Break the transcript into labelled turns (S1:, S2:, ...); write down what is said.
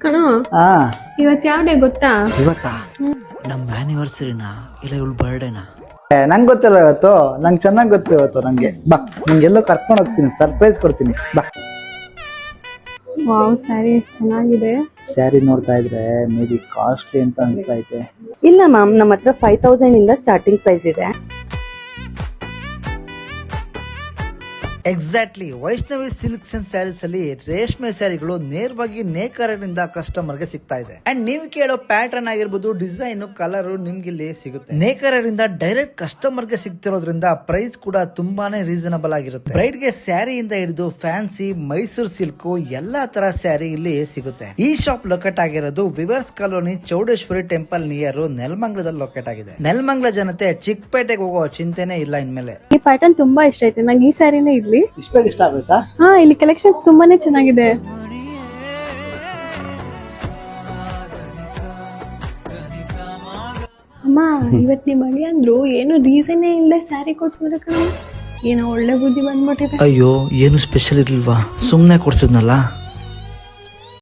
S1: ಕಣೋ
S2: ಹಾ
S1: ಇವತ್ತು ಯಾವ ಡೇ ಗೊತ್ತಾ?
S2: ಇವತ್ತಾ?
S3: ನಮ್ಮ ಆ್ಯನಿವರ್ಸರಿನಾ ಇಲ್ಲ ಇವಳು ಬರ್ಡೇನಾ?
S2: ನಂಗೆ ಗೊತ್ತಿಲ್ಲ ಇವತ್ತು. ನಂಗೆ ಚೆನ್ನಾಗಿ ಗೊತ್ತು ಇವತ್ತು. ನಂಗೆ ಬಾ, ನಿಂಗೆಲ್ಲೋ ಕರ್ಕೊಂಡು ಹೋಗ್ತೀನಿ, ಸರ್ಪ್ರೈಸ್ ಕೊಡ್ತೀನಿ ಬಾ.
S1: ವಾವ್, ಸ್ಯಾರಿ ಎಷ್ಟು ಚೆನ್ನಾಗಿದೆ.
S2: ಸ್ಯಾರಿ ನೋಡ್ತಾ ಇದ್ರೆ ಮೇ ಬಿ ಕಾಸ್ಟ್ಲಿ ಅಂತ ಅನಿಸ್ತಾ ಐತೆ.
S4: ಇಲ್ಲ ಮ್ಯಾಮ್, ನಮ್ಮ ಹತ್ರ 5000 ಇಂದ ಸ್ಟಾರ್ಟಿಂಗ್ ಪ್ರೈಸ್ ಇದೆ.
S3: Exactly. Vaishnavi silks and saris ಅಲ್ಲಿ ರೇಷ್ಮೆ ಸ್ಯಾರಿಗಳು ನೇರವಾಗಿ ನೇಕಾರರಿಂದ ಕಸ್ಟಮರ್ಗೆ ಸಿಗ್ತಾ ಇದೆ. ಅಂಡ್ ನೀವು ಕೇಳೋ ಪ್ಯಾಟರ್ನ್ ಆಗಿರ್ಬೋದು, ಡಿಸೈನ್, ಕಲರ್ ನಿಮ್ಗೆ ಇಲ್ಲಿ ಸಿಗುತ್ತೆ. ನೇಕಾರರಿಂದ ಡೈರೆಕ್ಟ್ ಕಸ್ಟಮರ್ಗೆ ಸಿಗ್ತಿರೋದ್ರಿಂದ ಪ್ರೈಸ್ ಕೂಡ ತುಂಬಾನೇ ರೀಸನಬಲ್ ಆಗಿರುತ್ತೆ. ಬ್ರೈಡ್ ಗೆ ಸ್ಯಾರಿಯಿಂದ ಹಿಡಿದು ಫ್ಯಾನ್ಸಿ, ಮೈಸೂರು ಸಿಲ್ಕ್ ಎಲ್ಲಾ ತರ ಸ್ಯಾರಿ ಇಲ್ಲಿ ಸಿಗುತ್ತೆ. ಈ ಶಾಪ್ ಲೊಕೇಟ್ ಆಗಿರೋದು weavers colony, Chowdeshwari temple near ನೆಲಮಂಗಲದಲ್ಲಿ ಲೊಕೇಟ್ ಆಗಿದೆ. ನೆಲಮಂಗಲ ಜನತೆ ಚಿಕ್ಕಪೇಟೆಗೆ ಹೋಗೋ ಚಿಂತೆನೆ ಇಲ್ಲ ಇನ್ಮೇಲೆ.
S1: ಈ ಪ್ಯಾಟರ್ನ್ ತುಂಬಾ ಇಷ್ಟ ಆಯ್ತು ನಂಗೆ. ಈ ಸ್ಯಾರಿನೇ ಇರ್ಲಿ.
S2: ಇಷ್ಟ ಆಗುತ್ತಾ?
S1: ಹಾ, ಇಲ್ಲಿ ಕಲೆಕ್ಷನ್ಸ್ ತುಂಬಾನೇ ಚೆನ್ನಾಗಿದೆ. ಅಮ್ಮ, ಇವತ್ ನಿಮ್ ಮಳಿ ಅಂದ್ರು ಏನು ರೀಸನ್ನೇ ಇಲ್ಲದೆ ಸ್ಯಾರಿ ಕೊಡ್ತಿದ್ರೆ ಏನೋ ಒಳ್ಳೆ ಬುದ್ಧಿ ಬಂದ್ಬಿಟ್ಟಿದೆ.
S3: ಅಯ್ಯೋ, ಏನು ಸ್ಪೆಷಲ್ ಇರ್ಲಿಲ್ವಾ? ಸುಮ್ನೆ ಕೊಡ್ಸಿದ್ನಲ್ಲ.